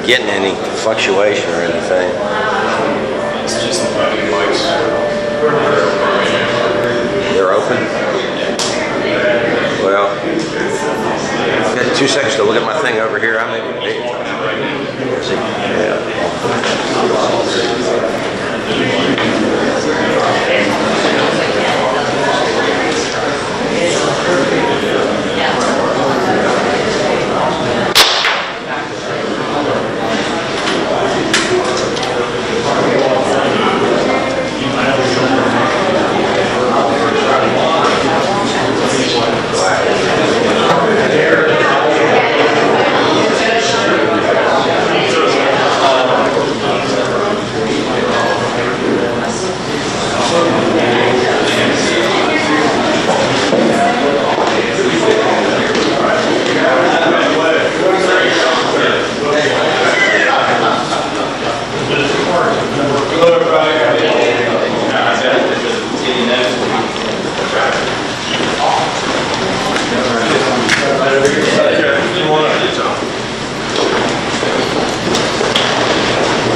getting any fluctuation or anything. It's just the lights. They're open? Well, got 2 seconds to look at my thing over here. I may be see.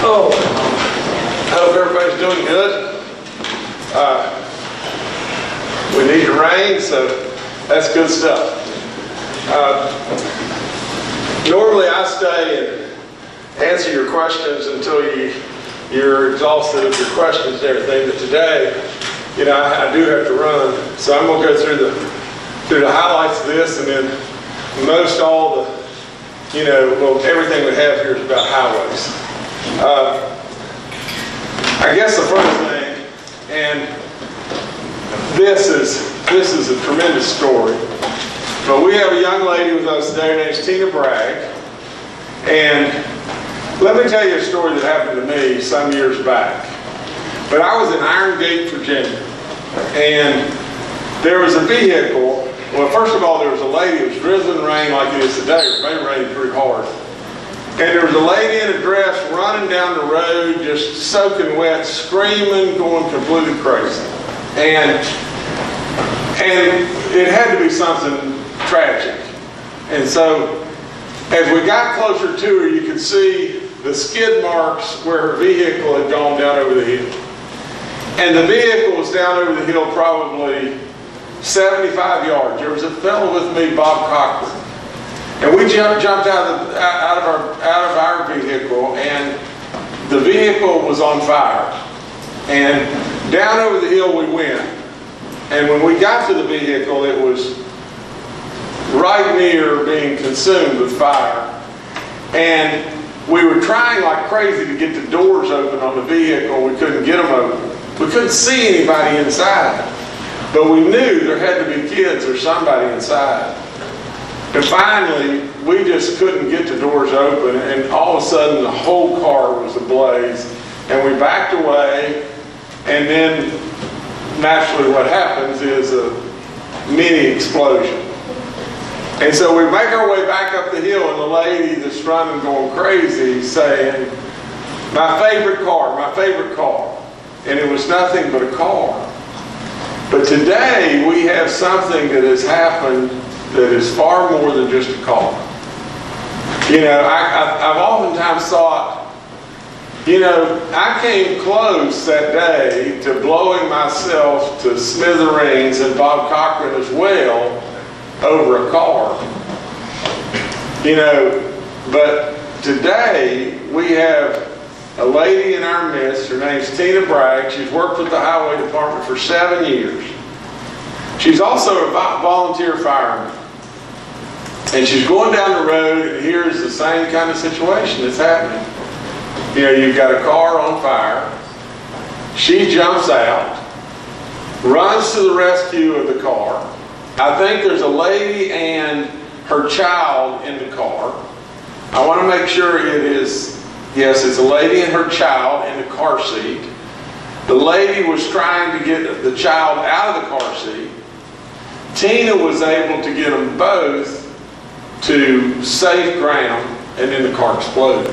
Oh, I hope everybody's doing good. We need the rain, so that's good stuff. Normally I stay and answer your questions until you're exhausted of your questions and everything, but today, I do have to run. So I'm going to go through the highlights of this, and then most all the, everything we have here is about highways. I guess the first thing, and this is a tremendous story, but we have a young lady with us today. Her name's Tina Bragg, and let me tell you a story that happened to me some years back. But I was in Iron Gate, Virginia, and there was a vehicle. Well, first of all, there was a lady. It was drizzling rain like it is today. It may rain pretty hard. And there was a lady in a dress running down the road, just soaking wet, screaming, going completely crazy. And it had to be something tragic. And so, as we got closer to her, you could see the skid marks where her vehicle had gone down over the hill. And the vehicle was down over the hill probably 75 yards. There was a fellow with me, Bob Cochran. And we jumped out of our vehicle, and the vehicle was on fire. And down over the hill we went. And when we got to the vehicle, it was right near being consumed with fire. And we were trying like crazy to get the doors open on the vehicle. We couldn't get them open. We couldn't see anybody inside. But we knew there had to be kids or somebody inside. And finally, we just couldn't get the doors open, and all of a sudden the whole car was ablaze. And we backed away, and then naturally what happens is a mini explosion. And so we make our way back up the hill, and the lady that's running going crazy saying, my favorite car. And it was nothing but a car. But today we have something that has happened that is far more than just a car. I've oftentimes thought, I came close that day to blowing myself to smithereens, and Bob Cochran as well, over a car. But today we have a lady in our midst. Her name's Tina Bragg. She's worked with the Highway Department for 7 years. She's also a volunteer fireman. And she's going down the road, and here's the same kind of situation that's happening. You've got a car on fire. She jumps out, runs to the rescue of the car. I think there's a lady and her child in the car. I want to make sure it is, yes, it's a lady and her child in the car seat. The lady was trying to get the child out of the car seat. Tina was able to get them both to safe ground, and then the car exploded.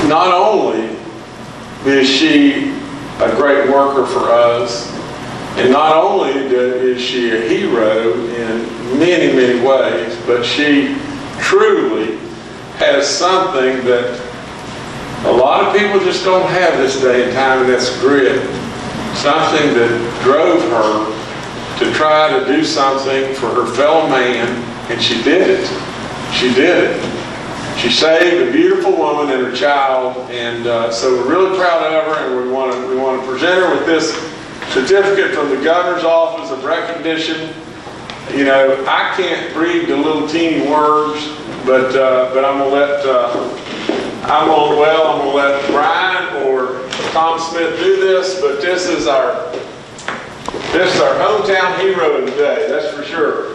Not only is she a great worker for us, and not only is she a hero in many, many ways, but she truly has something that a lot of people just don't have this day and time, and that's grit. Something that drove her to try to do something for her fellow man, and she did it. She did it. She saved a beautiful woman and her child, and so we're really proud of her, and we want to present her with this certificate from the Governor's Office of Recognition. You know, I can't read the little teeny words, but I'm gonna let Brian or Tom Smith do this. But this is our hometown hero today. That's for sure.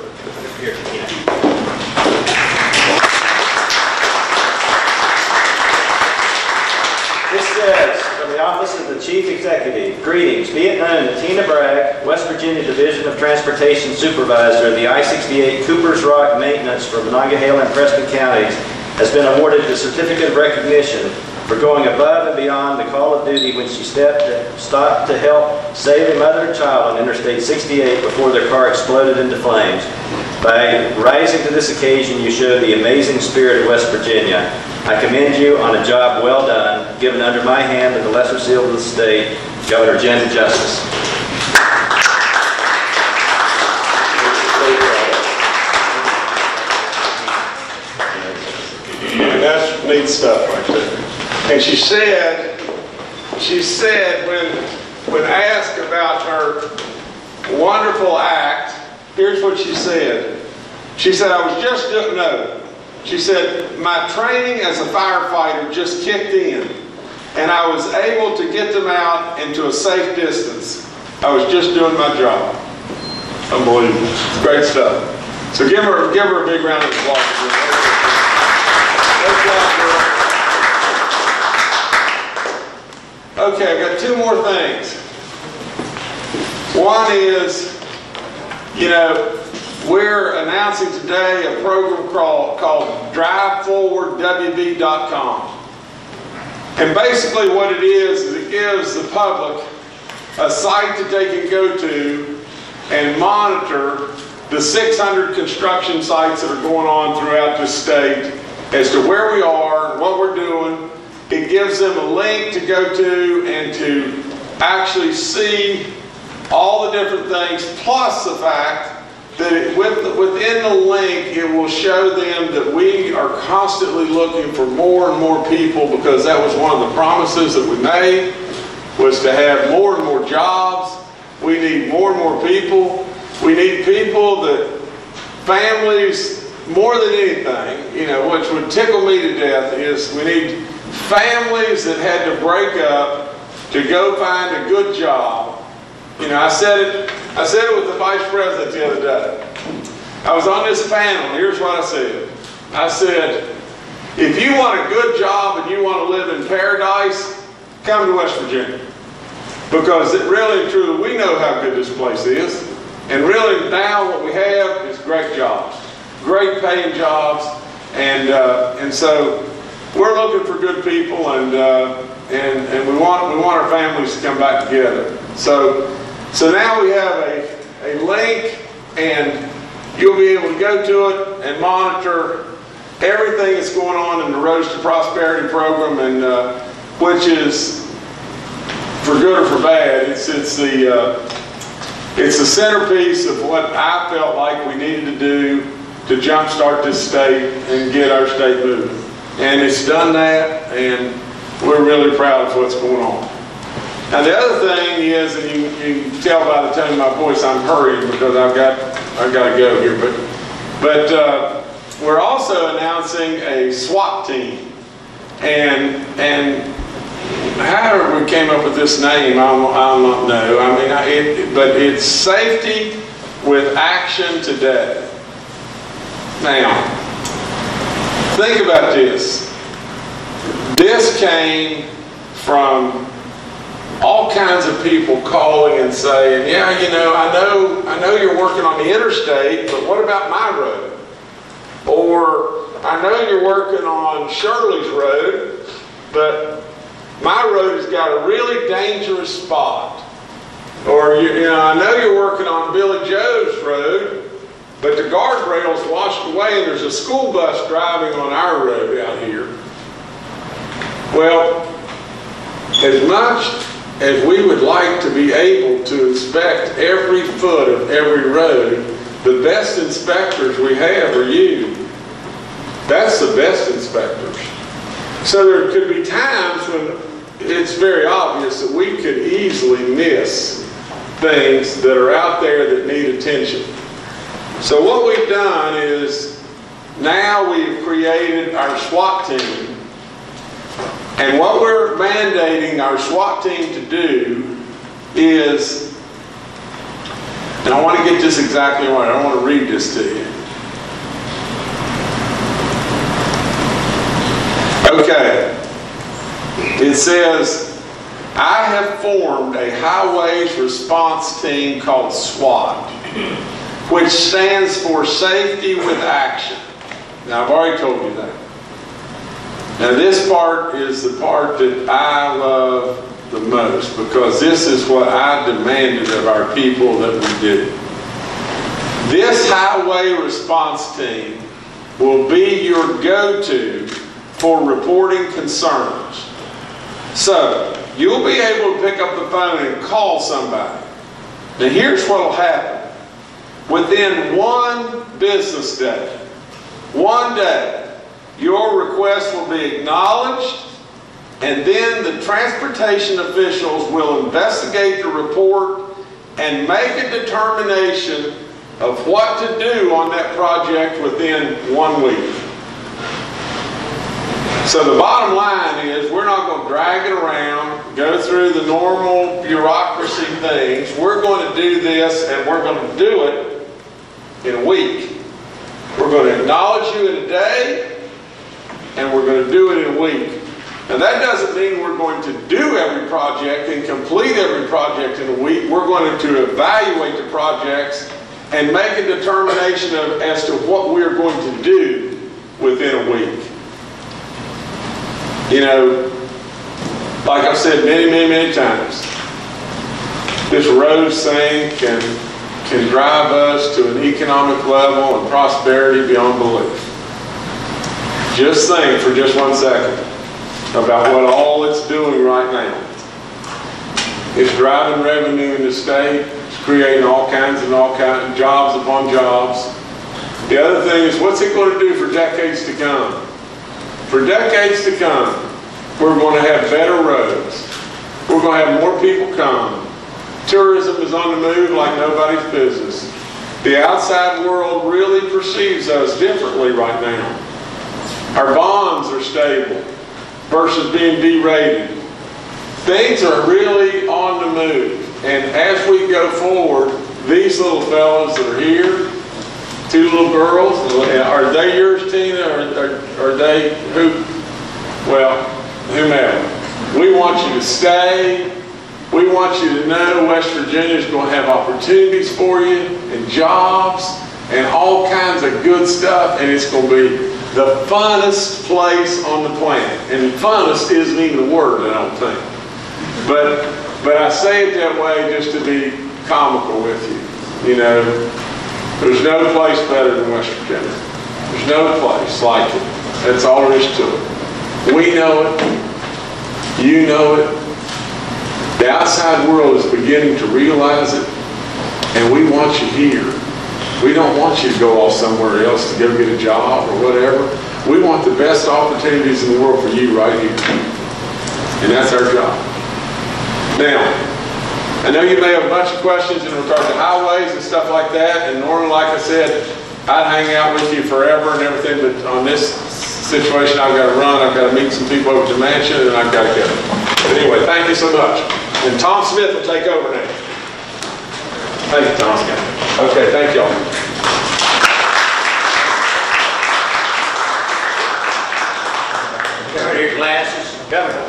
This says, from the Office of the Chief Executive, greetings. Be it known that Tina Bragg, West Virginia Division of Transportation Supervisor of the I-68 Coopers Rock Maintenance for Monongahela and Preston Counties, has been awarded the Certificate of Recognition for going above and beyond the call of duty when she stopped to help save a mother and child on Interstate 68 before their car exploded into flames. By rising to this occasion, you show the amazing spirit of West Virginia. I commend you on a job well done, given under my hand and the lesser seal of the state, Governor Jen Justice. And that's neat stuff right there. And she said when asked about her wonderful act, here's what she said. She said, she said, my training as a firefighter just kicked in, and I was able to get them out into a safe distance. I was just doing my job. Unbelievable. It's great stuff. So give her a big round of applause. Great job, girl. Okay, I've got two more things. One is, you know, we're announcing today a program called DriveForwardWV.com. And basically what it is it gives the public a site that they can go to and monitor the 600 construction sites that are going on throughout the state as to where we are, what we're doing. It gives them a link to go to and to actually see all the different things, plus the fact that within the link it will show them that we are constantly looking for more and more people, because that was one of the promises that we made, was to have more and more jobs. We need more and more people. We need people that families, more than anything, you know, which would tickle me to death, is we need families that had to break up to go find a good job. You know, I said it with the Vice President the other day. I was on this panel, and here's what I said. I said, if you want a good job and you want to live in paradise, come to West Virginia. Because it really and truly, we know how good this place is. And really now what we have is great jobs, great paying jobs. And so we're looking for good people, and we want our families to come back together. So now we have a link, and you'll be able to go to it and monitor everything that's going on in the Roads to Prosperity program, and which is, for good or for bad, it's the centerpiece of what I felt like we needed to do to jumpstart this state and get our state moving. And it's done that, and we're really proud of what's going on. Now the other thing is, and you can tell by the tone of my voice, I'm hurrying because I've got to go here. But we're also announcing a SWAT team, and how we came up with this name, I don't know. I mean, but it's Safety with Action Today. Now, think about this. This came from all kinds of people calling and saying, yeah, you know, I know you're working on the interstate, but what about my road? Or I know you're working on Shirley's road, but my road has got a really dangerous spot. Or you know, I know you're working on Billy Joe's road, but the guardrail's washed away and there's a school bus driving on our road out here. Well, as much as we would like to be able to inspect every foot of every road, the best inspectors we have are you. That's the best inspectors. So there could be times when it's very obvious that we could easily miss things that are out there that need attention. So what we've done is now we've created our SWAT team. And what we're mandating our SWAT team to do is, and I want to get this exactly right, I want to read this to you. Okay. It says, I have formed a highways response team called SWAT, which stands for Safety with Action. Now, I've already told you that. Now, this part is the part that I love the most, because this is what I demanded of our people that we do. This highway response team will be your go-to for reporting concerns. So, you'll be able to pick up the phone and call somebody. Now, here's what will happen. Within one business day, one day, your request will be acknowledged, and then the transportation officials will investigate the report and make a determination of what to do on that project within 1 week. So the bottom line is, we're not going to drag it around, go through the normal bureaucracy things. We're going to do this, and we're going to do it in a week. We're going to acknowledge you in a day, and we're going to do it in a week. Now that doesn't mean we're going to do every project and complete every project in a week. We're going to evaluate the projects and make a determination as to what we're going to do within a week. You know, like I've said many times, this roads thing can drive us to an economic level and prosperity beyond belief. Just think for just 1 second about what all it's doing right now. It's driving revenue in the state. It's creating all kinds of jobs upon jobs. The other thing is, what's it going to do for decades to come? For decades to come, we're going to have better roads. We're going to have more people come. Tourism is on the move like nobody's business. The outside world really perceives us differently right now. Our bonds are stable versus being derated. Things are really on the move. And as we go forward, these little fellas that are here, 2 little girls, are they yours, Tina, or are they who? Well, whomever. We want you to stay. We want you to know West Virginia is going to have opportunities for you and jobs and all kinds of good stuff, and it's going to be the funnest place on the planet. And funnest isn't even a word, I don't think. But I say it that way just to be comical with you. You know, there's no place better than West Virginia. There's no place like it. That's all there is to it. We know it. You know it. The outside world is beginning to realize it, and we want you here. We don't want you to go off somewhere else to go get a job or whatever. We want the best opportunities in the world for you right here. And that's our job. Now, I know you may have a bunch of questions in regard to highways and stuff like that, and normally, like I said, I'd hang out with you forever and everything, but on this situation, I've got to run. I've got to meet some people over at the mansion, and I've got to go. But anyway, thank you so much. And Tom Smith will take over now. Thank you, Tom. Okay, thank y'all. Got your glasses. Governor.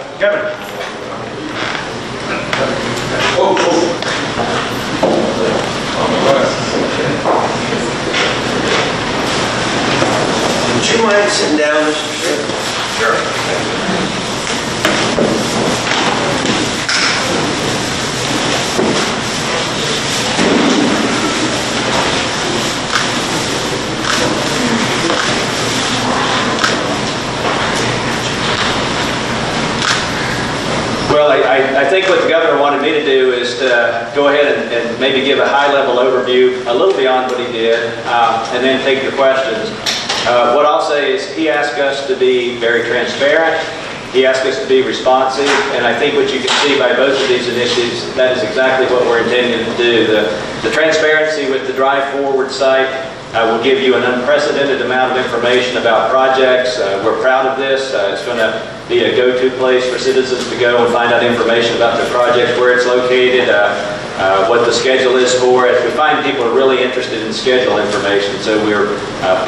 Would you mind sitting down, Mr. Smith? Sure. I think what the governor wanted me to do is to go ahead and maybe give a high-level overview, a little beyond what he did, and then take your questions. What I'll say is he asked us to be very transparent. He asked us to be responsive, and I think what you can see by both of these initiatives, that is exactly what we're intending to do. The transparency with the Drive Forward site will give you an unprecedented amount of information about projects. We're proud of this. It's going to be a go-to place for citizens to go and find out information about their projects, where it's located, what the schedule is for it. We find people are really interested in schedule information, so we're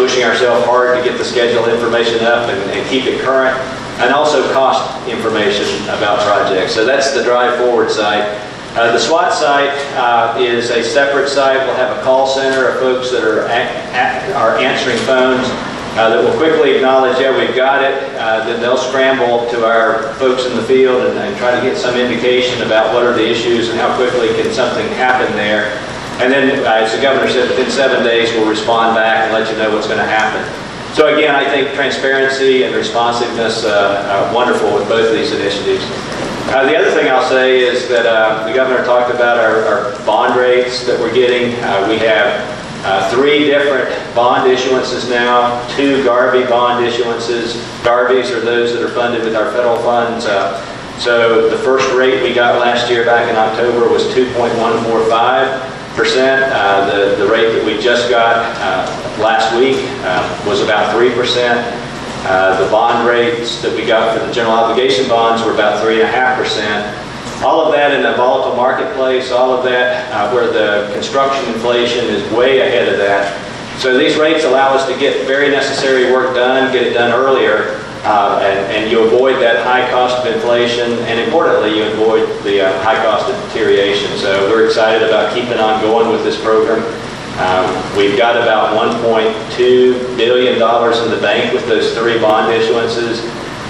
pushing ourselves hard to get the schedule information up and keep it current, and also cost information about projects. So that's the Drive Forward site. The SWAT site is a separate site. We'll have a call center of folks that are answering phones that will quickly acknowledge, yeah, we've got it. Then they'll scramble to our folks in the field and try to get some indication about what are the issues and how quickly can something happen there. And then, as the governor said, within 7 days we'll respond back and let you know what's going to happen. So again, I think transparency and responsiveness are wonderful with both of these initiatives. The other thing I'll say is that the governor talked about our bond rates that we're getting. We have 3 different bond issuances now, 2 Garvey bond issuances. Garveys are those that are funded with our federal funds. So the first rate we got last year back in October was 2.145%. The rate that we just got last week was about 3%. The bond rates that we got for the general obligation bonds were about 3.5%. All of that in a volatile marketplace, all of that where the construction inflation is way ahead of that. So these rates allow us to get very necessary work done, get it done earlier, and you avoid that high cost of inflation, and importantly, you avoid the high cost of deterioration. So we're excited about keeping on going with this program. We've got about $1.2 billion in the bank with those 3 bond issuances,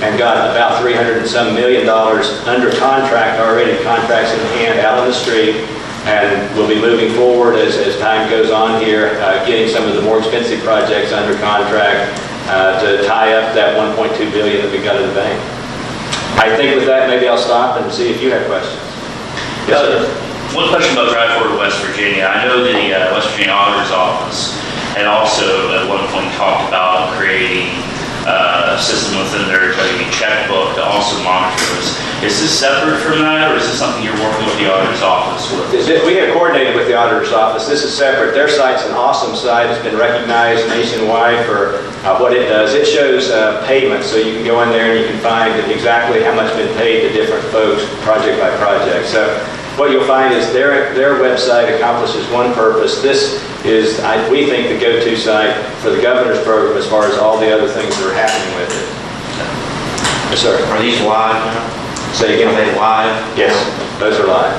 and got about $300 and some million under contract already, contracts in hand out on the street. And we'll be moving forward as time goes on here, getting some of the more expensive projects under contract to tie up that $1.2 billion that we got in the bank. I think with that, maybe I'll stop and see if you have questions. Yes, sir. One question about Drive Forward West Virginia. I know the West Virginia Auditor's Office had also at one point talked about creating a system within their checkbook to also monitor this. Is this separate from that, or is this something you're working with the Auditor's Office with? We have coordinated with the Auditor's Office. This is separate. Their site's an awesome site. It's been recognized nationwide for what it does. It shows payments, so you can go in there and you can find exactly how much has been paid to different folks, project by project. So what you'll find is their website accomplishes one purpose. This is, we think, the go-to site for the governor's program as far as all the other things that are happening with it. Yes, sir. Are these live now? Say again. Are they live? Yes, those are live.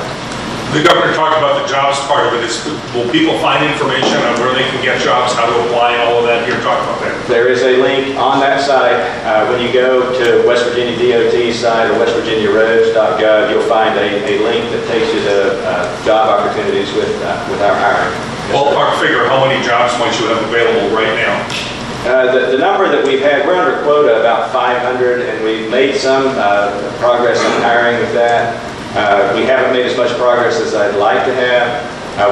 The governor talked about the jobs part of it. Will people find information on where they can get jobs, how to apply, and all of that? Here, talk about that. There is a link on that site. When you go to West Virginia DOT site or westvirginiaroads.gov, you'll find a link that takes you to job opportunities with our hiring. Ballpark figure, how many jobs might you have available right now? The number that we've had, we're under quota about 500, and we've made some progress in hiring with that. We haven't made as much progress as I'd like to have.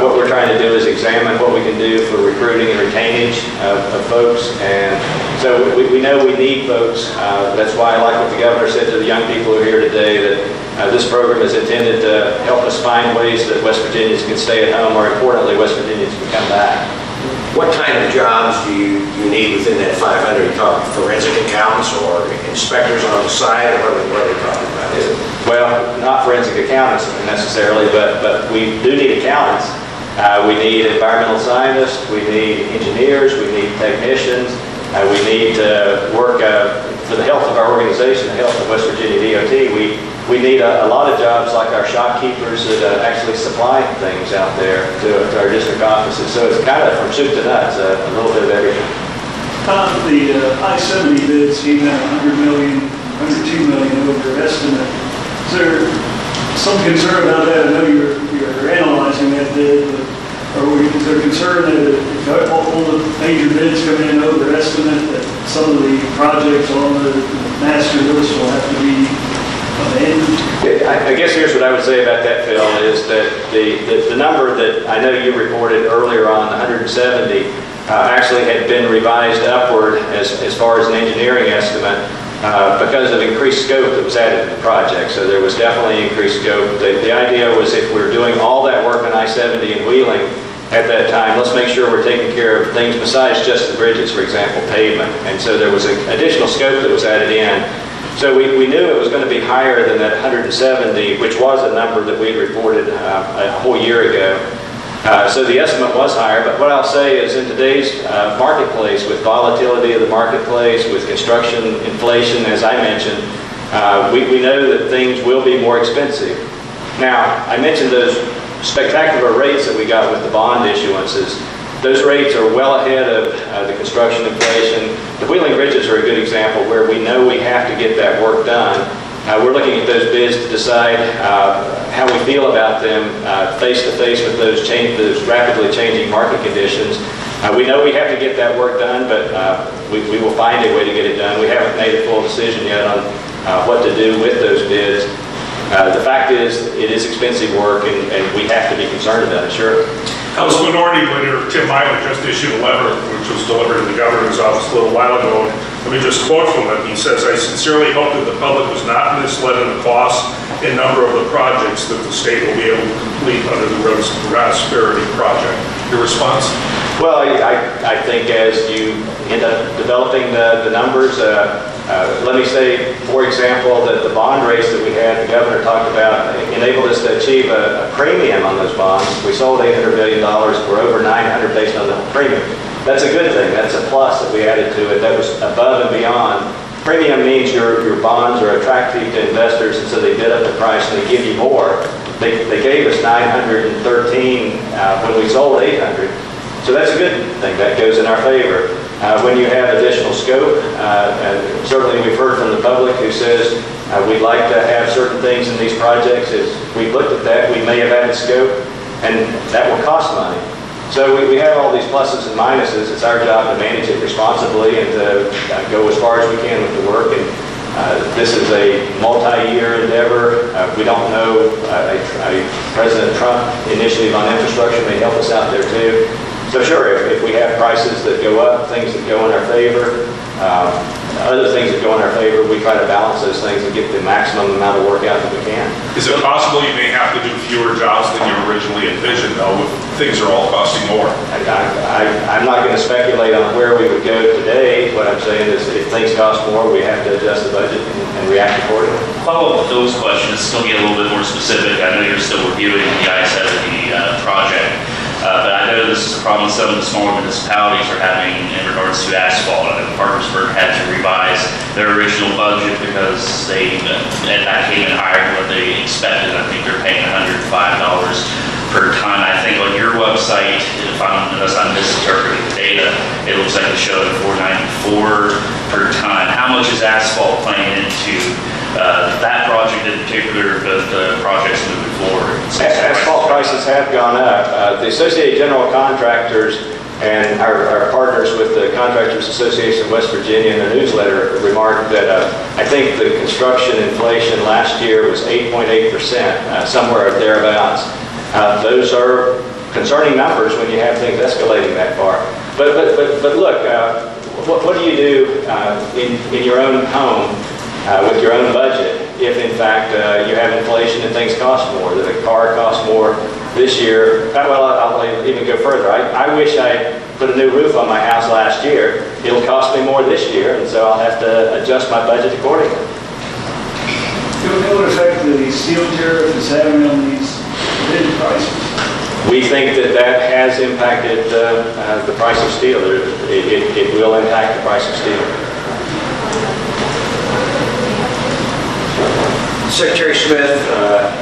What we're trying to do is examine what we can do for recruiting and retainage of folks. And so we know we need folks. That's why I like what the governor said to the young people who are here today, that this program is intended to help us find ways that West Virginians can stay at home, or importantly, West Virginians can come back. What kind of jobs do you need within that 500? You talking forensic accountants or inspectors on the site, or what are we talking about? Well, not forensic accountants necessarily, but we do need accountants. We need environmental scientists, we need engineers, we need technicians, we need to work for the health of our organization, the health of West Virginia DOT. We need a lot of jobs like our shopkeepers that actually supply things out there to our district offices. So it's kind of from soup to nuts, a little bit of everything. The I-70 bids came in $102 million over estimate. Is there some concern about that? I know you're analyzing that bid, but is there concern that if all the major bids come in over estimate, that some of the projects on the master list will have to be I guess here's what I would say about that, Phil, is that the number that I know you reported earlier on, the 170, actually had been revised upward as far as an engineering estimate because of increased scope that was added to the project. So there was definitely increased scope. The idea was if we're doing all that work on I-70 and Wheeling at that time, let's make sure we're taking care of things besides just the bridges, for example, pavement. And so there was an additional scope that was added in. So we knew it was going to be higher than that 170, which was a number that we had reported a whole year ago. So the estimate was higher, but what I'll say is in today's marketplace, with volatility of the marketplace, with construction inflation, as I mentioned, we know that things will be more expensive. Now, I mentioned those spectacular rates that we got with the bond issuances. Those rates are well ahead of the construction inflation. The Wheeling Bridges are a good example where we know we have to get that work done. We're looking at those bids to decide how we feel about them face to face with those rapidly changing market conditions. We know we have to get that work done, but we will find a way to get it done. We haven't made a full decision yet on what to do with those bids. The fact is, it is expensive work, and we have to be concerned about it, sure. House Minority Leader Tim Milan just issued a letter which was delivered to the governor's office a little while ago. Let me just quote from him. He says, "I sincerely hope that the public was not misled in the cost and number of the projects that the state will be able to complete under the Roads to Prosperity project." Your response? Well, I think as you end up developing the numbers, let me say, for example, that the bond rates that we had, the governor talked about, enabled us to achieve a premium on those bonds. We sold $800 million. We're over $900 based on the premium. That's a good thing. That's a plus that we added to it. That was above and beyond. Premium means your bonds are attractive to investors, and so they bid up the price and they give you more. They gave us 913 when we sold 800. So that's a good thing. That goes in our favor. When you have additional scope, certainly we've heard from the public who says we'd like to have certain things in these projects. As we've looked at that, we may have added scope, and that will cost money. So we have all these pluses and minuses. It's our job to manage it responsibly and to go as far as we can with the work. And this is a multi-year endeavor. We don't know. President Trump initiative on infrastructure may help us out there too. So sure, if we have prices that go up, things that go in our favor, other things that go in our favor, we try to balance those things and get the maximum amount of work out that we can. Is it possible you may have to do fewer jobs than you originally envisioned, though, if things are all costing more? I'm not going to speculate on where we would go today. What I'm saying is if things cost more, we have to adjust the budget and react accordingly. Follow up with those questions, still get a little bit more specific. I know you're still reviewing the I-70 project. But I know this is a problem some of the smaller municipalities are having in regards to asphalt. I know Parkersburg had to revise their original budget because that came in higher than what they expected. I think they're paying $105 per ton. I think on your website, unless I'm misinterpreting the data, it looks like it showed $494 per ton. How much is asphalt playing into that project in particular, but the projects moving forward? Asphalt prices have gone up. The Associated General Contractors and our partners with the Contractors Association of West Virginia in their newsletter remarked that I think the construction inflation last year was 8.8%, somewhere thereabouts. Those are concerning numbers when you have things escalating that far. But look, what do you do in your own home with your own budget if in fact you have inflation and things cost more, that a car costs more this year? Well, I'll even go further. I wish I put a new roof on my house last year. It'll cost me more this year, and so I'll have to adjust my budget accordingly. It would affect the steel tariff is having on these bid prices. We think that has impacted the price of steel. It will impact the price of steel. Secretary Smith,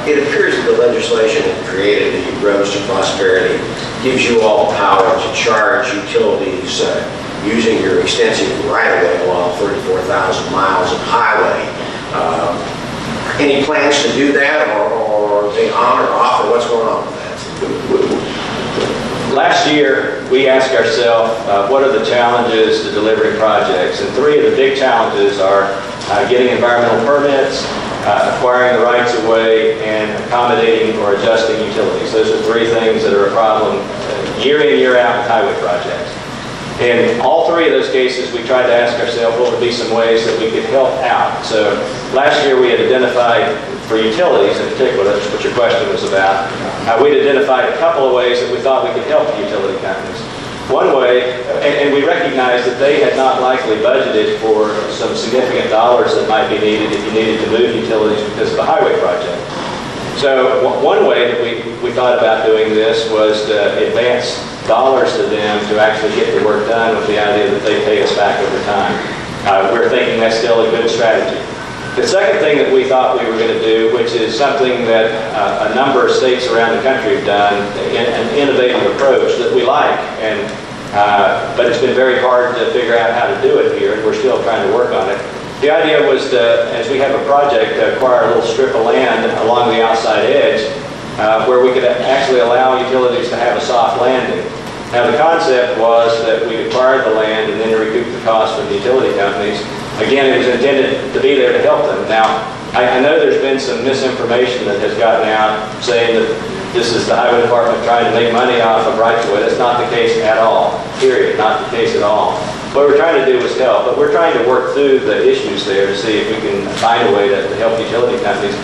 it appears that the legislation that created the Roads to Prosperity gives you all the power to charge utilities using your extensive right-of-way along 34,000 miles of highway. Any plans to do that, or are they on or off, or what's going on with that? Last year, we asked ourselves, what are the challenges to delivering projects? And three of the big challenges are getting environmental permits, acquiring the rights of way, and accommodating or adjusting utilities. Those are three things that are a problem year in, year out with highway projects. In all three of those cases, we tried to ask ourselves what would be some ways that we could help out. So last year we had identified, for utilities in particular, that's what your question was about, we'd identified a couple of ways that we thought we could help the utility companies. One way, and we recognized that they had not likely budgeted for some significant dollars that might be needed if you needed to move utilities because of the highway project. So one way that we thought about doing this was to advance dollars to them to actually get the work done with the idea that they pay us back over time. We're thinking that's still a good strategy. The second thing that we thought we were going to do, which is something that a number of states around the country have done, an innovative approach that we like, but it's been very hard to figure out how to do it here, and we're still trying to work on it. The idea was to, as we have a project, to acquire a little strip of land along the outside edge where we could actually allow utilities to have a soft landing. Now the concept was that we'd acquire the land and then recoup the cost from the utility companies. Again, it was intended to be there to help them. Now, I know there's been some misinformation that has gotten out saying that this is the highway department trying to make money off of right-of-way. That's not the case at all, period, not the case at all. What we're trying to do is help, but we're trying to work through the issues there to see if we can find a way to help utility companies.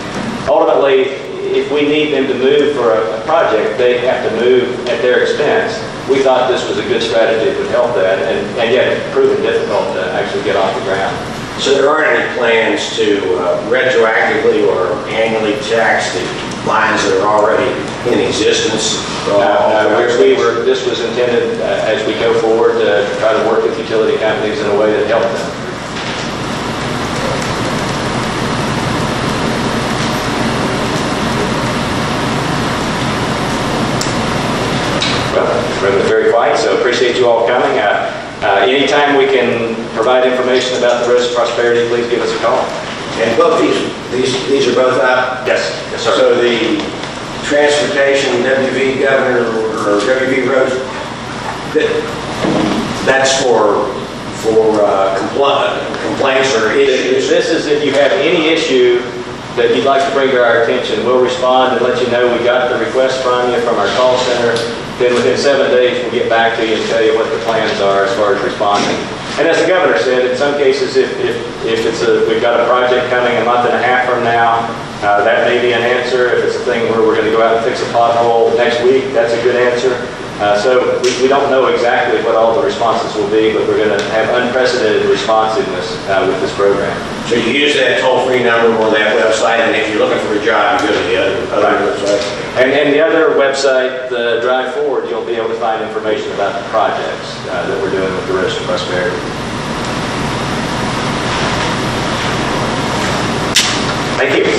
Ultimately, if we need them to move for a project, they have to move at their expense. We thought this was a good strategy that would help that, and yet it's proven difficult to actually get off the ground. So there aren't any plans to retroactively or annually tax the lines that are already in existence? This was intended as we go forward to try to work with utility companies in a way that helped them. The room is very quiet, so appreciate you all coming. Anytime we can provide information about the Roads to Prosperity, please give us a call. And both these are both out? Yes, yes, sir. So the transportation, WV governor, or WV roads, that's for complaints or issues? This is if you have any issue that you'd like to bring to our attention, we'll respond and let you know we got the request from you from our call center. Then within 7 days, we'll get back to you and tell you what the plans are as far as responding. And as the governor said, in some cases, if we've got a project coming a month and a half from now, that may be an answer. If it's a thing where we're going to go out and fix a pothole next week, that's a good answer. So we don't know exactly what all the responses will be, but we're going to have unprecedented responsiveness with this program. So you use that toll-free number or that website, and if you're looking for a job, you go to the other website. And the other website, the Drive Forward, you'll be able to find information about the projects that we're doing with the Roads to Prosperity. Thank you.